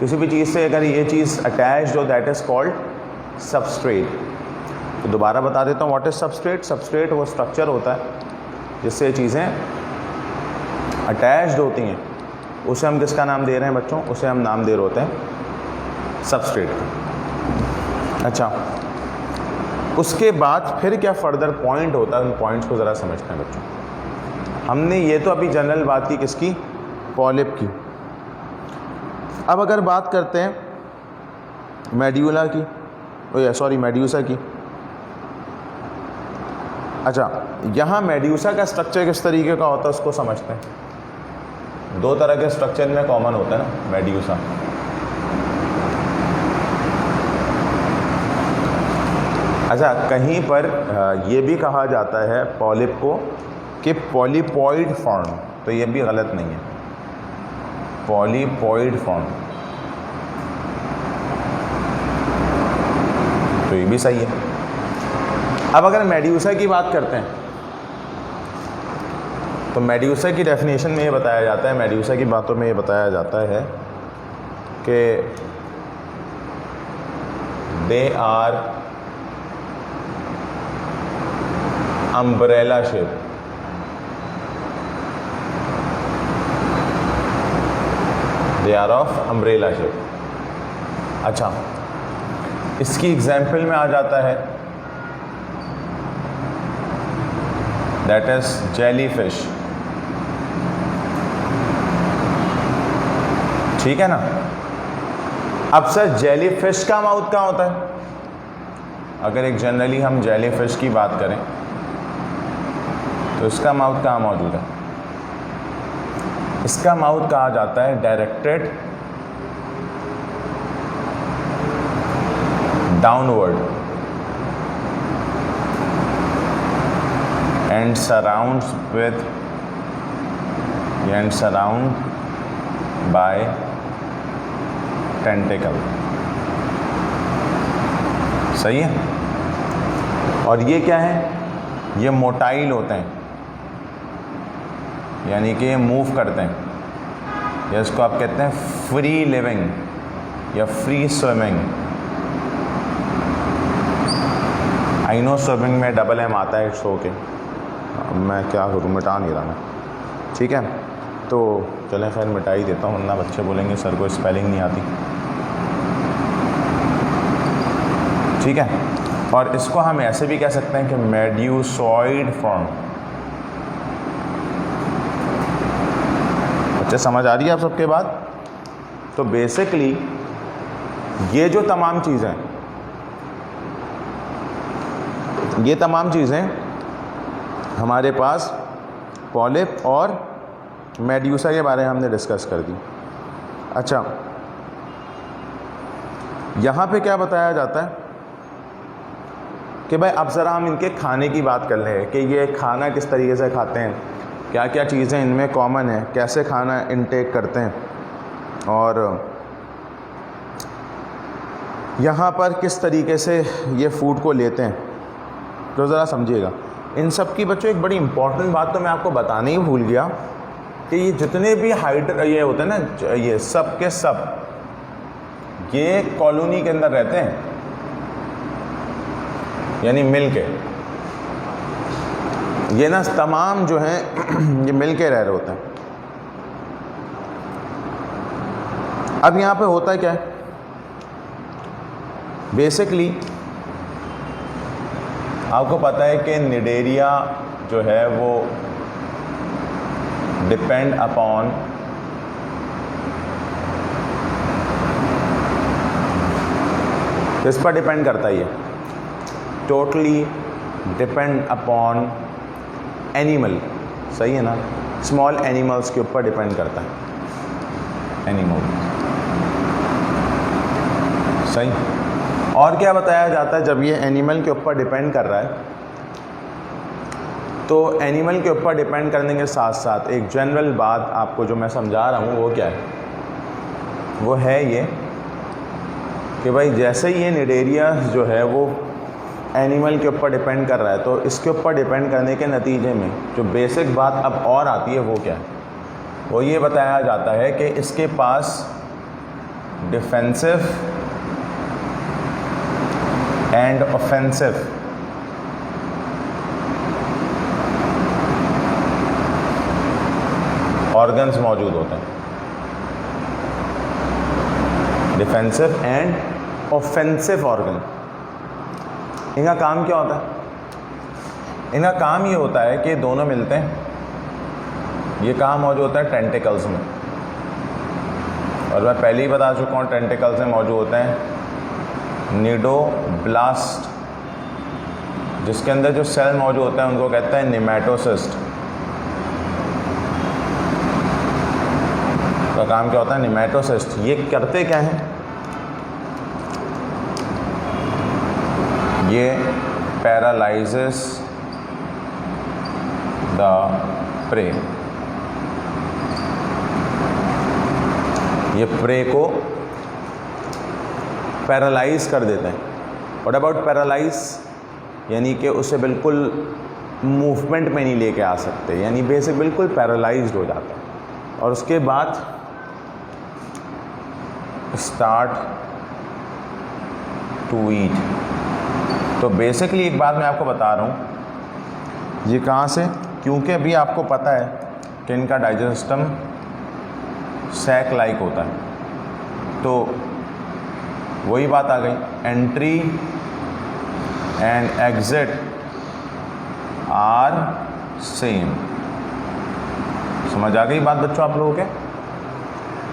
किसी भी चीज़ से अगर ये चीज़ अटैच्ड हो, दैट इज़ कॉल्ड सबस्ट्रेट। तो दोबारा बता देता हूँ, व्हाट इज़ सबस्ट्रेट। सबस्ट्रेट वो स्ट्रक्चर होता है जिससे ये चीज़ें अटैच्ड होती हैं, उसे हम किसका नाम दे रहे हैं बच्चों? उसे हम नाम दे रहे होते हैं सबस्ट्रेट। अच्छा, उसके बाद फिर क्या फर्दर पॉइंट होता है, उन पॉइंट्स को ज़रा समझते हैं बच्चों। हमने ये तो अभी जनरल बात की किसकी? पॉलिप की। अब अगर बात करते हैं मेड्यूला की, मेड्यूसा की। अच्छा, यहाँ मेड्यूसा का स्ट्रक्चर किस तरीके का होता है उसको समझते हैं। दो तरह के स्ट्रक्चर में कॉमन होता है ना मेड्यूसा। अच्छा, कहीं पर ये भी कहा जाता है पॉलिप को कि पॉलीपॉइड फॉर्म, तो ये भी गलत नहीं है, पॉलीपॉइड फॉर्म, तो ये भी सही है। अब अगर मेड्यूसा की बात करते हैं तो मेड्यूसा की डेफिनेशन में ये बताया जाता है, मेड्यूसा की बातों में ये बताया जाता है कि they are umbrella shape. They are of umbrella shape. अच्छा, इसकी एग्जाम्पल में आ जाता है दैट इज जेलीफिश। ठीक है ना। अब सर जेलीफिश का माउथ कहाँ होता है? अगर एक जनरली हम जेलीफिश की बात करें तो इसका माउथ कहाँ मौजूद है? इसका माउथ कहा जाता है directed downward and surrounds with and surround by tentacle. सही है। और ये क्या है? ये मोटाइल होते हैं, यानी कि ये मूव करते हैं, या इसको आप कहते हैं फ्री लिविंग या free swimming. I know swimming में डबल एम आता है, इट्स ओके, मैं क्या करूँ, मिटा नहीं रहा मैं। ठीक है, तो चलें खैर मिटा ही देता हूँ, वरना बच्चे बोलेंगे सर को स्पेलिंग नहीं आती। ठीक है, और इसको हम ऐसे भी कह सकते हैं कि मेड्यूसॉइड फॉर्म। बच्चे समझ आ रही है आप सबके बात? तो बेसिकली ये जो तमाम चीज़ें, ये तमाम चीज़ें हमारे पास पॉलिप और मेड्यूसा के बारे में हमने डिस्कस कर दी। अच्छा, यहाँ पे क्या बताया जाता है कि भाई अब ज़रा हम इनके खाने की बात कर लें कि ये खाना किस तरीके से खाते हैं, क्या क्या चीज़ें इनमें कॉमन है, कैसे खाना इनटेक करते हैं, और यहाँ पर किस तरीके से ये फूड को लेते हैं। तो ज़रा समझिएगा इन सब की बच्चों। एक बड़ी इंपॉर्टेंट बात तो मैं आपको बताने ही भूल गया कि ये जितने भी ये होते हैं ना, ये सब के सब ये कॉलोनी के अंदर रहते हैं, यानी मिल के। ये ना तमाम जो हैं ये मिल के रह रहे होते हैं। अब यहाँ पे होता क्या है, बेसिकली आपको पता है कि निडेरिया जो है वो डिपेंड अपॉन किस पर डिपेंड करता है, ये टोटली डिपेंड अपॉन एनिमल, सही है ना, स्मॉल एनिमल्स के ऊपर डिपेंड करता है एनिमल, सही। और क्या बताया जाता है, जब ये एनिमल के ऊपर डिपेंड कर रहा है तो एनिमल के ऊपर डिपेंड करने के साथ साथ एक जनरल बात आपको जो मैं समझा रहा हूँ वो क्या है, वो है ये कि भाई जैसे ही ये निडेरिया जो है वो एनिमल के ऊपर डिपेंड कर रहा है, तो इसके ऊपर डिपेंड करने के नतीजे में जो बेसिक बात अब और आती है वो क्या है, वो ये बताया जाता है कि इसके पास डिफेंसिव एंड ऑफेंसिव ऑर्गन्स मौजूद होते हैं। डिफेंसिव एंड ऑफेंसिव ऑर्गन, इनका काम क्या होता है, इनका काम ये होता है कि दोनों मिलते हैं, ये कहाँ मौजूद होता है, टेंटिकल्स में। और मैं पहले ही बता चुका हूँ टेंटिकल्स में मौजूद होते हैं निडोब्लास्ट, जिसके अंदर जो सेल मौजूद होता है उनको कहते हैं निमेटोसिस्ट। का काम क्या होता है, निमेटोसिस्ट। ये करते क्या हैं, ये पैरालाइजेस द प्रे, ये प्रे को पैरालाइज कर देते हैं। व्हाट अबाउट पैरालाइज, यानी कि उसे बिल्कुल मूवमेंट में नहीं लेके आ सकते, यानी बेसिक बिल्कुल पैरालाइज्ड हो जाता है। और उसके बाद स्टार्ट टू ईट। तो बेसिकली एक बात मैं आपको बता रहा हूँ, ये कहाँ से, क्योंकि अभी आपको पता है कि इनका डाइजेशन सिस्टम सैक लाइक होता है, तो वही बात आ गई, entry and exit are same. समझ आ गई बात बच्चों आप लोगों के?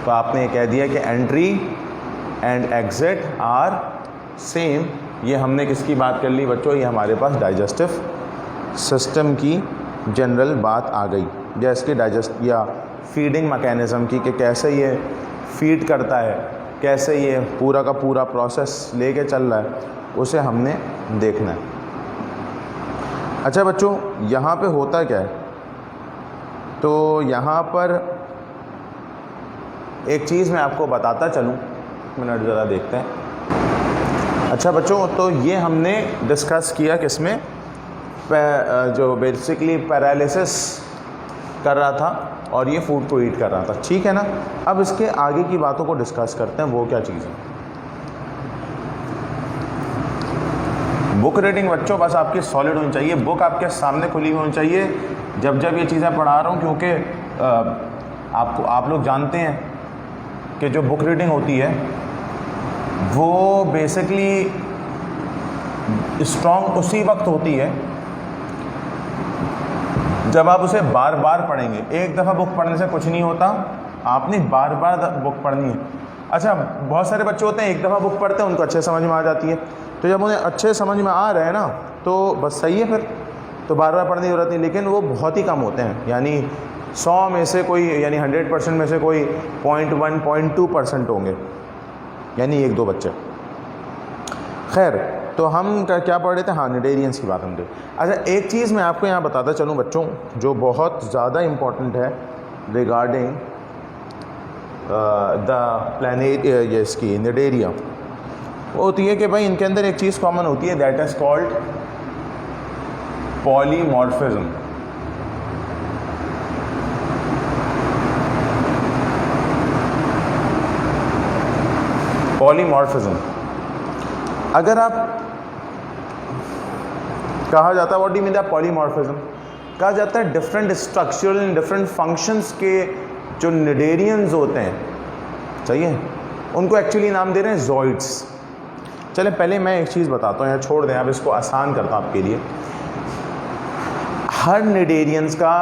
तो आपने ये कह दिया कि entry and exit are same. ये हमने किसकी बात कर ली बच्चों, ये हमारे पास डाइजेस्टिव सिस्टम की जनरल बात आ गई, या इसके डाइजेस्ट या फीडिंग मैकेनिज़्म की, कि कैसे ये फीड करता है, कैसे ये पूरा का पूरा प्रोसेस लेके चल रहा है, उसे हमने देखना है। अच्छा बच्चों, यहाँ पे होता क्या है, तो यहाँ पर एक चीज़ मैं आपको बताता चलूँ, मिनट ज़रा देखते हैं। अच्छा बच्चों, तो ये हमने डिस्कस किया किसमें, जो बेसिकली पैरालिसिस कर रहा था और ये फूड को ईट कर रहा था, ठीक है ना। अब इसके आगे की बातों को डिस्कस करते हैं, वो क्या चीज़ है। बुक रीडिंग बच्चों बस आपकी सॉलिड होनी चाहिए, बुक आपके सामने खुली होनी चाहिए जब जब ये चीज़ें पढ़ा रहा हूँ, क्योंकि आप लोग जानते हैं कि जो बुक रीडिंग होती है वो बेसिकली स्ट्रॉन्ग उसी वक्त होती है जब आप उसे बार बार पढ़ेंगे। एक दफ़ा बुक पढ़ने से कुछ नहीं होता, आपने बार बार बुक पढ़नी है। अच्छा, बहुत सारे बच्चे होते हैं एक दफ़ा बुक पढ़ते हैं, उनको अच्छे समझ में आ जाती है, तो जब उन्हें अच्छे समझ में आ रहे हैं ना तो बस सही है, फिर तो बार बार पढ़ने की ज़रूरत नहीं। लेकिन वो बहुत ही कम होते हैं, यानी 100 में से कोई, यानी 100% में से कोई 0.1 0.2% होंगे, यानी 1-2 बच्चे। खैर, तो हम क्या पढ़ रहे थे, हाँ निडेरियंस की बात हम थे। अच्छा, एक चीज़ मैं आपको यहाँ बताता चलूँ बच्चों, जो बहुत ज़्यादा इम्पॉर्टेंट है रिगार्डिंग द प्लैनेट, ये इसकी निडेरिया, वो होती है कि भाई इनके अंदर एक चीज़ कॉमन होती है, that is called polymorphism. Polymorphism अगर आप कहा जाता है what do you mean by polymorphism, कहा जाता है different structural and different functions के जो निडेरियंस होते हैं, सही है, उनको एक्चुअली नाम दे रहे हैं जॉइड्स। चले पहले मैं एक चीज़ बताता हूँ, या छोड़ दें, अब इसको आसान करता हूँ आपके लिए। हर निडेरियंस का,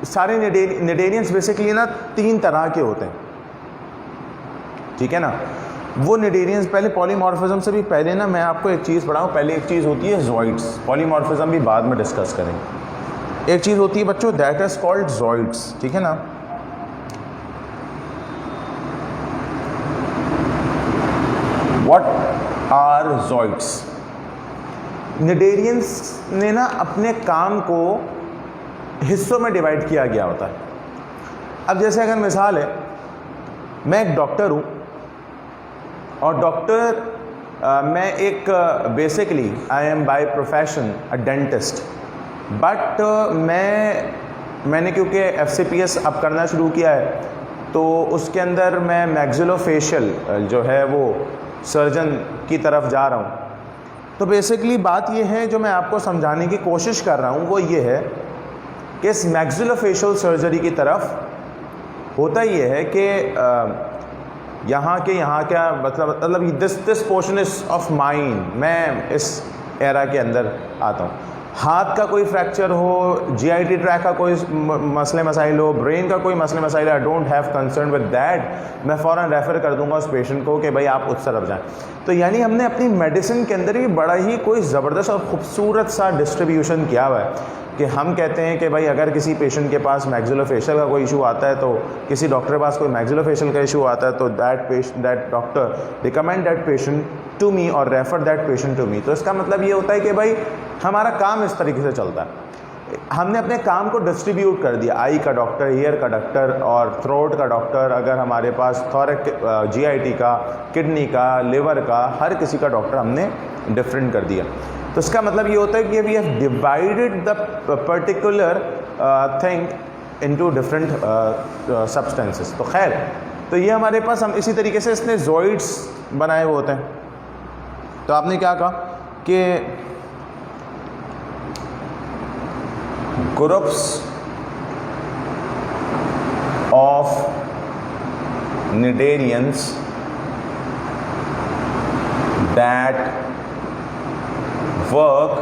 सारे निडेरियंस बेसिकली ना 3 तरह के होते हैं, ठीक है ना। वो निडेरियंस, पहले पॉलीमॉर्फिज्म से भी पहले ना मैं आपको एक चीज़ पढ़ाऊँ। पहले एक चीज़ होती है जॉइड्स, पॉलीमॉर्फिज्म भी बाद में डिस्कस करेंगे। एक चीज़ होती है बच्चों दैट इज कॉल्ड जॉइड्स, ठीक है ना। What are जॉइड्स? निडेरियंस ने ना अपने काम को हिस्सों में डिवाइड किया गया होता है। अब जैसे अगर मिसाल है, मैं एक डॉक्टर हूँ और डॉक्टर मैं एक basically I am by profession a dentist, but मैंने क्योंकि FCPS अब करना शुरू किया है तो उसके अंदर मैं मैक्सिलोफेशियल जो है वो सर्जन की तरफ जा रहा हूँ। तो बेसिकली बात ये है, जो मैं आपको समझाने की कोशिश कर रहा हूँ वो ये है कि इस मैक्सिलोफेशियल सर्जरी की तरफ होता ये है कि यहाँ क्या मतलब this portion is of mind, मैं इस एरा के अंदर आता हूँ। हाथ का कोई फ्रैक्चर हो, GIT ट्रैक का कोई मसले मसाइल हो, ब्रेन का कोई मसले मसाइल, I don't have concern with that, मैं फ़ौरन रेफ़र कर दूंगा उस पेशेंट को कि भाई आप उस तरफ जाएं। तो यानी हमने अपनी मेडिसिन के अंदर भी बड़ा ही कोई ज़बरदस्त और ख़ूबसूरत सा डिस्ट्रीब्यूशन किया हुआ है कि हम कहते हैं कि भाई अगर किसी पेशेंट के पास मैक्सिलोफेशियल का कोई इशू आता है, तो किसी डॉक्टर के पास कोई मैक्सिलोफेशियल का इशू आता है, तो that doctor recommend that patient to me और refer that patient to me. तो इसका मतलब ये होता है कि भाई हमारा काम इस तरीके से चलता है। हमने अपने काम को डिस्ट्रीब्यूट कर दिया, आई का डॉक्टर, ईयर का डॉक्टर और थ्रोट का डॉक्टर, अगर हमारे पास GIT का, किडनी का, लिवर का, हर किसी का डॉक्टर हमने डिफरेंट कर दिया। तो इसका मतलब ये होता है कि we have divided the particular thing into different substances. तो खैर, तो ये हमारे पास, हम इसी तरीके से इसने जॉइड्स बनाए हुए होते हैं। तो आपने क्या कहा कि groups of cnidarians that work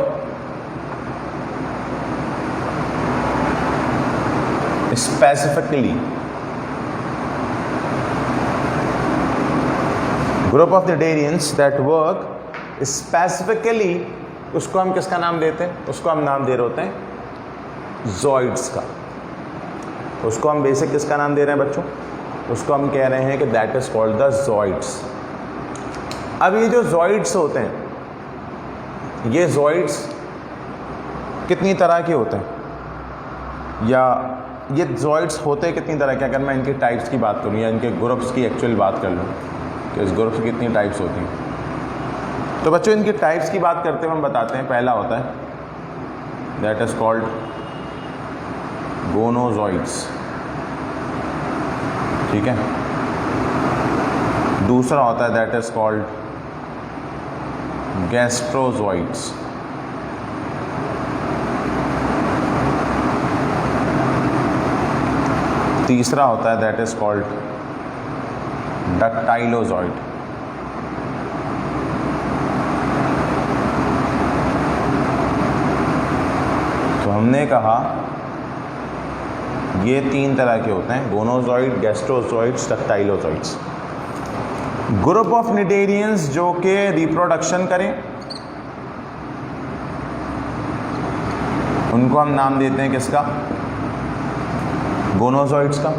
specifically, group of nidereans that work specifically, उसको हम किसका नाम देते हैं? उसको हम नाम दे रहे होते हैं जॉइड्स का। उसको हम बेसिक किसका नाम दे रहे हैं बच्चों? उसको हम कह रहे हैं कि दैट इज कॉल्ड द जॉइड्स। अब ये जो जॉइड्स होते हैं, ये जॉइड्स कितनी तरह के होते हैं, या ये जॉइड्स होते कितनी तरह के? अगर मैं इनके टाइप्स की बात करूँ या इनके ग्रुप्स की एक्चुअल बात कर लूँ कि इस ग्रुप्स की कितनी टाइप्स होती हैं, तो बच्चों इनकी टाइप्स की बात करते हुए हम बताते हैं। पहला होता है दैट इज़ कॉल्ड गोनोजॉइड्स, ठीक है। दूसरा होता है दैट इज़ कॉल्ड गैस्ट्रोजॉइड्स। तीसरा होता है दैट इज कॉल्ड डक्टाइलोजॉइड। तो हमने कहा ये 3 तरह के होते हैं, गोनोजॉइड, गैस्ट्रोजॉइड्स, डक्टाइलोजॉइड्स। ग्रुप ऑफ निडेरियंस जो कि रिप्रोडक्शन करें, उनको हम नाम देते हैं किसका? गोनोजॉइड्स का।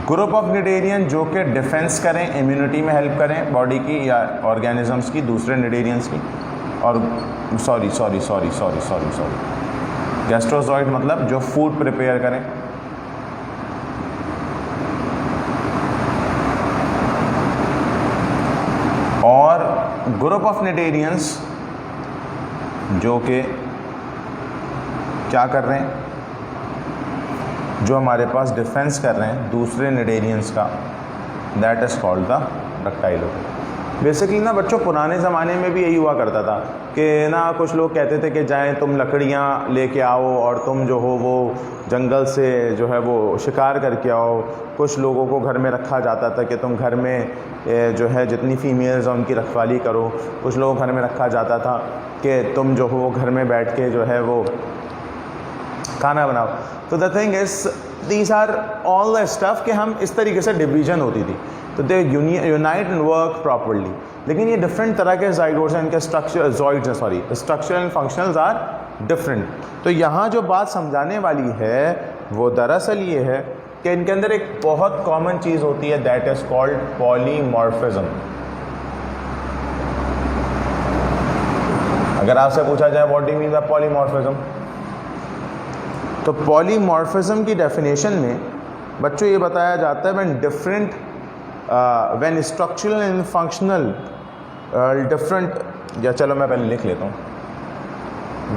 ग्रुप ऑफ निडेरियन जो कि डिफेंस करें, इम्यूनिटी में हेल्प करें बॉडी की या ऑर्गेनिजम्स की, दूसरे निडेरियंस की। और सॉरी गैस्ट्रोजॉइड मतलब जो फूड प्रिपेयर करें। और ग्रुप ऑफ निडेरियंस जो कि क्या कर रहे हैं, जो हमारे पास डिफेंस कर रहे हैं दूसरे निडेरियंस का, that is called the dactylozooid. Basically ना बच्चों पुराने ज़माने में भी यही हुआ करता था कि ना कुछ लोग कहते थे कि जाएं तुम लकड़ियां लेके आओ और तुम जो हो वो जंगल से जो है वो शिकार करके आओ। कुछ लोगों को घर में रखा जाता था कि तुम घर में जो है जितनी फीमेल्स हैं उनकी रखवाली करो। कुछ लोगों को घर में रखा जाता था कि तुम जो हो घर में बैठ के जो है वो खाना बनाओ। तो the thing is these are all the stuff कि हम इस तरीके से डिवीज़न होती थी तो they unite and work properly. लेकिन ये डिफरेंट तरह के ज़ाइगोट्स हैं, इनके structural and functionals are different. तो यहाँ जो बात समझाने वाली है वो दरअसल ये है कि इनके अंदर एक बहुत कॉमन चीज़ होती है दैट इज़ कॉल्ड पॉलीमॉर्फिज्म। अगर आपसे पूछा जाए what do you mean by polymorphism, तो पॉलीमॉर्फिज्म की डेफिनेशन में बच्चों ये बताया जाता है when structural and functional different, या चलो मैं पहले लिख लेता हूँ,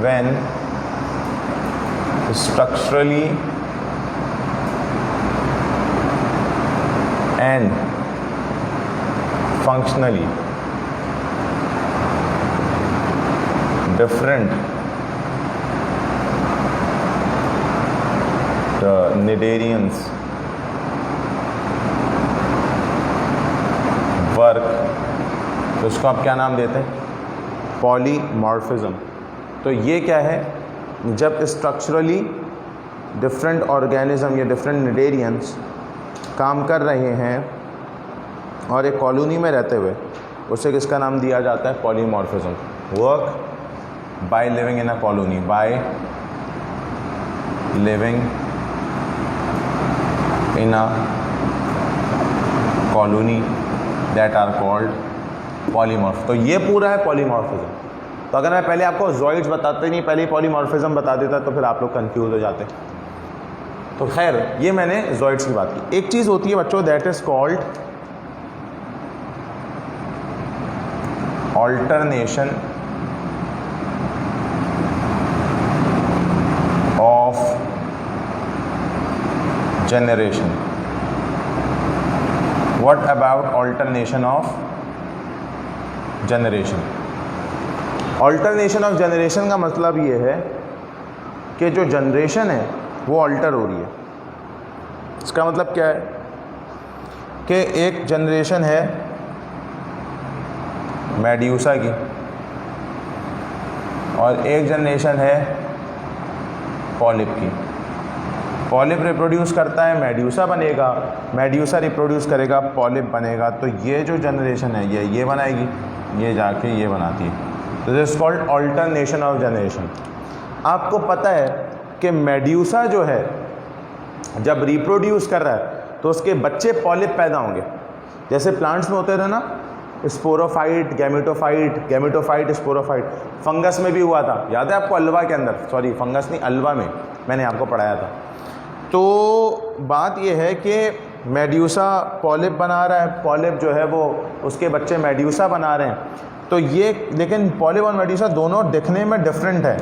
when structurally and functionally different cnidarians work, तो उसको आप क्या नाम देते हैं, पॉलीमॉर्फिज्म। तो ये क्या है, जब स्ट्रक्चरली डिफरेंट ऑर्गेनिज्म या डिफरेंट निडेरियंस काम कर रहे हैं और एक कॉलोनी में रहते हुए, उसे किसका नाम दिया जाता है, polymorphism. Work by living in a colony, by living in a colony that are called polymorph. तो ये पूरा है पॉलीमॉर्फिज्म। तो अगर मैं पहले आपको ज़ॉइड्स बताते नहीं, पहले पॉलीमॉर्फिज्म बता देता तो फिर आप लोग कंफ्यूज हो जाते। तो खैर ये मैंने ज़ॉइड्स की बात की। एक चीज़ होती है बच्चों that is called alternation of generation. What about alternation of generation? Alternation of generation का मतलब ये है कि जो जनरेशन है वो अल्टर हो रही है। इसका मतलब क्या है कि एक जनरेशन है मेड्यूसा की और एक जनरेशन है पॉलिप की। पॉलिप रिप्रोड्यूस करता है, मेड्यूसा बनेगा, मेड्यूसा रिप्रोड्यूस करेगा, पॉलिप बनेगा। तो ये जो जनरेशन है ये बनाएगी, ये जाके ये बनाती है। तो this is called alternation of generation. आपको पता है कि मेड्यूसा जो है जब रिप्रोड्यूस कर रहा है तो उसके बच्चे पॉलिप पैदा होंगे। जैसे प्लांट्स में होते थे ना, sporophyte, gametophyte, gametophyte, sporophyte. Fungus में भी हुआ था, याद है आपको, अल्वा के अंदर, सॉरी फंगस नहीं, अल्वा में मैंने आपको पढ़ाया था। तो बात यह है कि मेड्यूसा पॉलिप बना रहा है, पॉलिप जो है वो उसके बच्चे मेड्यूसा बना रहे हैं। तो ये लेकिन पॉलिप और मेड्यूसा दोनों दिखने में डिफरेंट है,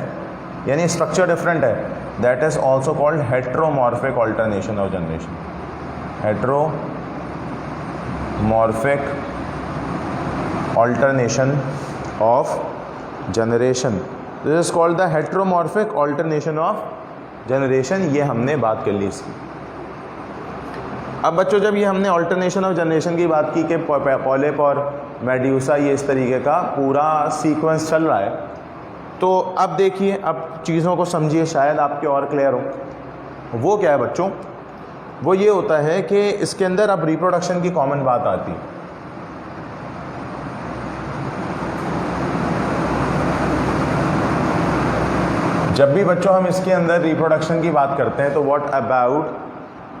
यानी स्ट्रक्चर डिफरेंट है। That is also called heteromorphic alternation of generation. Heteromorphic alternation of generation, this is called the heteromorphic alternation of generation. ये हमने बात कर ली इसकी। अब बच्चों जब ये हमने ऑल्टरनेशन ऑफ जनरेशन की बात की कि पॉलिप और मेड्यूसा ये इस तरीके का पूरा सीक्वेंस चल रहा है, तो अब देखिए, अब चीज़ों को समझिए, शायद आपके और क्लियर हो। वो क्या है बच्चों, वो ये होता है कि इसके अंदर अब रिप्रोडक्शन की कॉमन बात आती है। जब भी बच्चों हम इसके अंदर रिप्रोडक्शन की बात करते हैं तो what about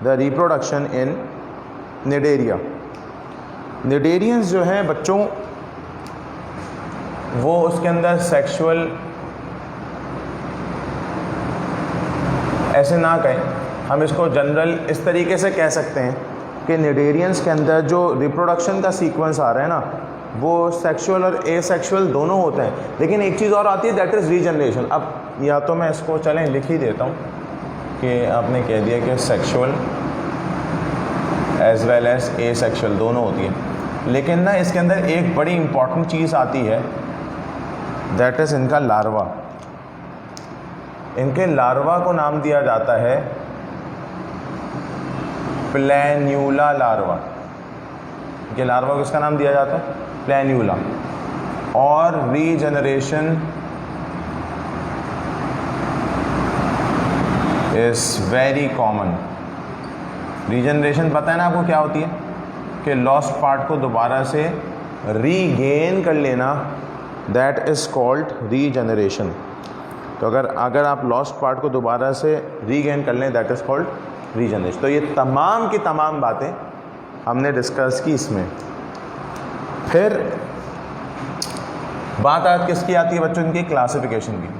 the reproduction in Cnidaria. Cnidarians जो हैं बच्चों वो उसके अंदर सेक्सुअल, ऐसे ना कहें, हम इसको जनरल इस तरीके से कह सकते हैं कि निडेरियंस के अंदर जो रिप्रोडक्शन का सीक्वेंस आ रहा है ना, वो सेक्सुअल और एसेक्सुअल दोनों होते हैं। लेकिन एक चीज़ और आती है दैट इज़ रीजनरेशन। अब या तो मैं इसको चलें लिख ही देता हूँ कि आपने कह दिया कि sexual as well as asexual दोनों होती है। लेकिन ना इसके अंदर एक बड़ी इंपॉर्टेंट चीज़ आती है, दैट इज़ इनका लार्वा। इनके लार्वा को नाम दिया जाता है प्लैन्यूला लार्वा। इनके लार्वा को इसका नाम दिया जाता है प्लैन्यूला। और regeneration is very common. Regeneration पता है ना आपको क्या होती है, कि लॉस्ट पार्ट को दोबारा से रीगेन कर लेना, दैट इज़ कॉल्ड रीजनरेशन। तो अगर आप लॉस्ट पार्ट को दोबारा से रीगेन कर लें, दैट इज़ कॉल्ड रीजनरेशन। तो ये तमाम की तमाम बातें हमने डिस्कस की इसमें। फिर बात आज किसकी आती है बच्चों, इनकी क्लासिफिकेशन की।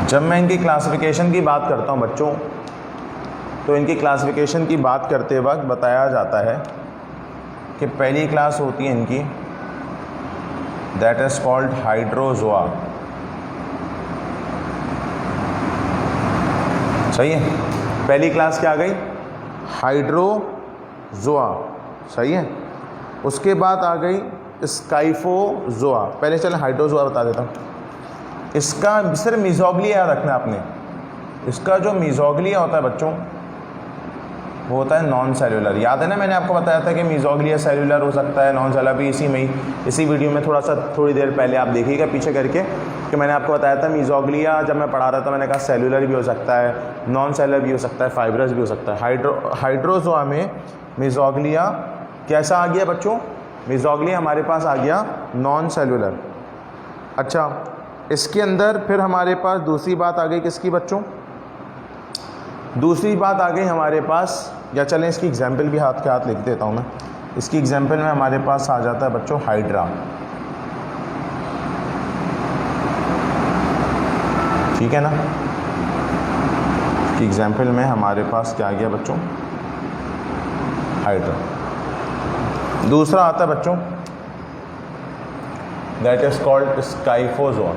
जब मैं इनकी क्लासिफिकेशन की बात करता हूँ बच्चों, तो इनकी क्लासिफिकेशन की बात करते वक्त बताया जाता है कि पहली क्लास होती है इनकी, दैट इज़ कॉल्ड हाइड्रोजोआ। सही है, पहली क्लास क्या आ गई, हाइड्रोजोआ। सही है। उसके बाद आ गई स्काइफोजोआ। पहले चलें हाइड्रोजोआ बता देता हूँ। इसका सिर्फ मीजोग्लिया याद रखना आपने। इसका जो मीजोग्लिया होता है बच्चों, वो होता है नॉन सेल्यूलर। याद है ना, मैंने आपको बताया था कि मीजोग्लिया सेल्यूलर हो सकता है, नॉन सेल्यूलर भी इसी वीडियो में थोड़ी देर पहले आप देखिएगा पीछे करके, कि मैंने आपको बताया था मीजोग्लिया जब मैं पढ़ा रहा था, मैंने कहा सेल्यूलर भी हो सकता है, नॉन सेल्यूलर भी हो सकता है, फाइब्रस भी हो सकता है। हाइड्रोजोआ में मीजोग्लिया कैसा आ गया बच्चों, मीजोग्लिया हमारे पास आ गया नॉन सेल्यूलर। अच्छा, इसके अंदर फिर हमारे पास दूसरी बात आ गई किसकी बच्चों, दूसरी बात आ गई हमारे पास, या चलें इसकी एग्जाम्पल भी हाथ के हाथ लिख देता हूँ मैं। इसकी एग्जाम्पल में हमारे पास आ जाता है बच्चों हाइड्रा। ठीक है ना, इसकी एग्जाम्पल में हमारे पास क्या आ गया बच्चों, हाइड्रा। दूसरा आता है बच्चों, दैट इज कॉल्ड स्काइफोजोआ।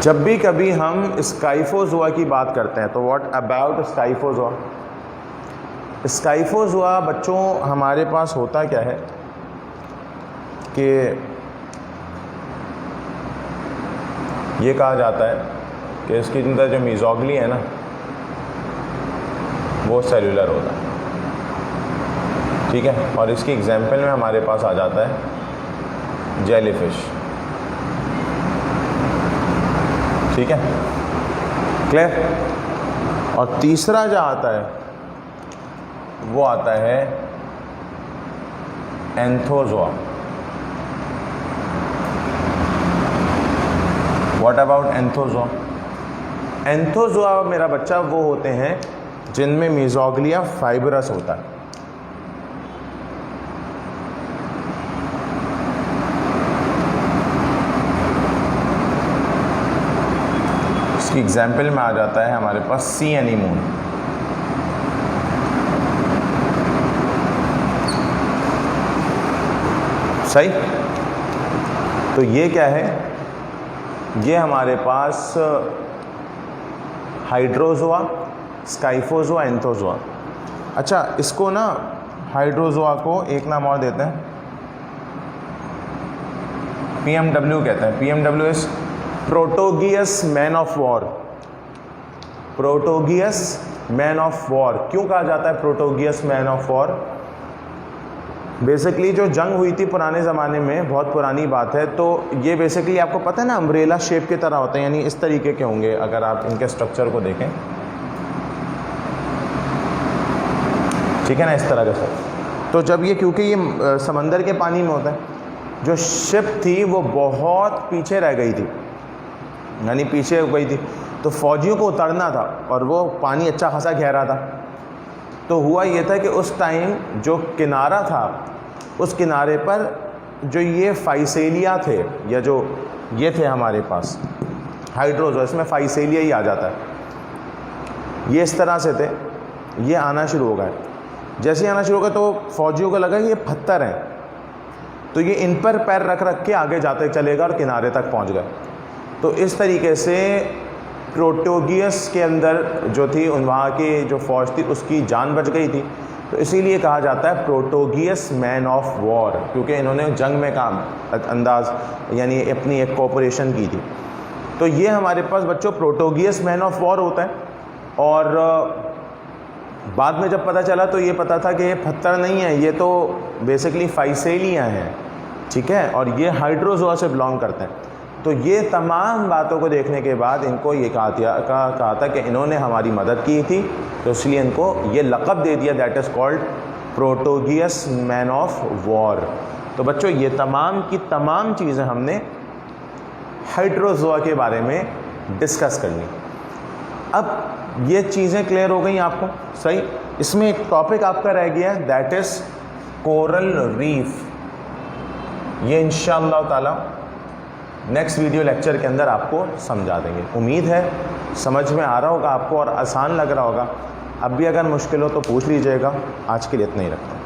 जब भी कभी हम स्काइफोजोआ की बात करते हैं, तो व्हाट अबाउट स्काइफोजोआ। स्काइफोजोआ बच्चों हमारे पास होता क्या है कि ये कहा जाता है कि इसके अंदर जो मीजोग्ली है ना, वो सेल्यूलर होता है। ठीक है, और इसकी एग्जाम्पल में हमारे पास आ जाता है जेलीफिश। ठीक है, क्लियर। और तीसरा जो आता है वो आता है Anthozoa. What about Anthozoa. Anthozoa मेरा बच्चा वो होते हैं जिनमें मीजोग्लिया फाइब्रस होता है। इसकी एग्जाम्पल में आ जाता है हमारे पास सी एनीमोन। सही। तो ये क्या है, ये हमारे पास हाइड्रोजोआ, स्काइफोजोआ, एंथोजोआ। अच्छा, इसको ना हाइड्रोजोआ को एक नाम और देते हैं, PMW कहते हैं। PMW is Portuguese man of war. Portuguese man of war क्यों कहा जाता है Portuguese man of war? Basically जो जंग हुई थी पुराने ज़माने में, बहुत पुरानी बात है, तो ये बेसिकली आपको पता है ना अम्ब्रेला शेप की तरह होते हैं, यानी इस तरीके के होंगे अगर आप इनके स्ट्रक्चर को देखें। ठीक है ना, इस तरह का सर। तो जब ये, क्योंकि ये समंदर के पानी में होता है, जो शिप थी वो बहुत पीछे रह गई थी, यानी पीछे हो गई थी, तो फौजियों को उतरना था और वो पानी अच्छा खासा गहरा था। तो हुआ ये था कि उस टाइम जो किनारा था, उस किनारे पर जो ये फाइसेलिया थे, या जो ये थे हमारे पास हाइड्रोजोआ, इसमें फाइसेलिया ही आ जाता है, ये इस तरह से थे, ये आना शुरू हो गए। जैसे ही आना शुरू हो गए तो फौजियों को लगा ये पत्थर हैं, तो ये इन पर पैर रख रख के आगे जाते चलेगा और किनारे तक पहुंच गए। तो इस तरीके से प्रोटोगियस के अंदर जो थी वहाँ की जो फौज थी उसकी जान बच गई थी। तो इसीलिए कहा जाता है प्रोटोगियस मैन ऑफ वॉर, क्योंकि इन्होंने जंग में काम अंदाज यानी अपनी एक कोऑपरेशन की थी। तो ये हमारे पास बच्चों प्रोटोगियस मैन ऑफ वॉर होता है। और बाद में जब पता चला तो ये पता था कि ये पत्थर नहीं है, ये तो बेसिकली फाइसेलिया हैं, ठीक है, और ये हाइड्रोजोआ से बिलोंग करते हैं। तो ये तमाम बातों को देखने के बाद इनको ये कहा था कि इन्होंने हमारी मदद की थी, तो इसलिए इनको ये लक़ब दे दिया, that is called Portuguese man of war. तो बच्चों ये तमाम की तमाम चीज़ें हमने हाइड्रोजोआ के बारे में डिस्कस करनी। अब ये चीज़ें क्लियर हो गई आपको, सही। इसमें एक टॉपिक आपका रह गया है, दैट इज़ कोरल रीफ। ये इंशाअल्लाह ताला नेक्स्ट वीडियो लेक्चर के अंदर आपको समझा देंगे। उम्मीद है समझ में आ रहा होगा आपको और आसान लग रहा होगा। अब भी अगर मुश्किल हो तो पूछ लीजिएगा। आज के लिए इतना ही रखते हैं।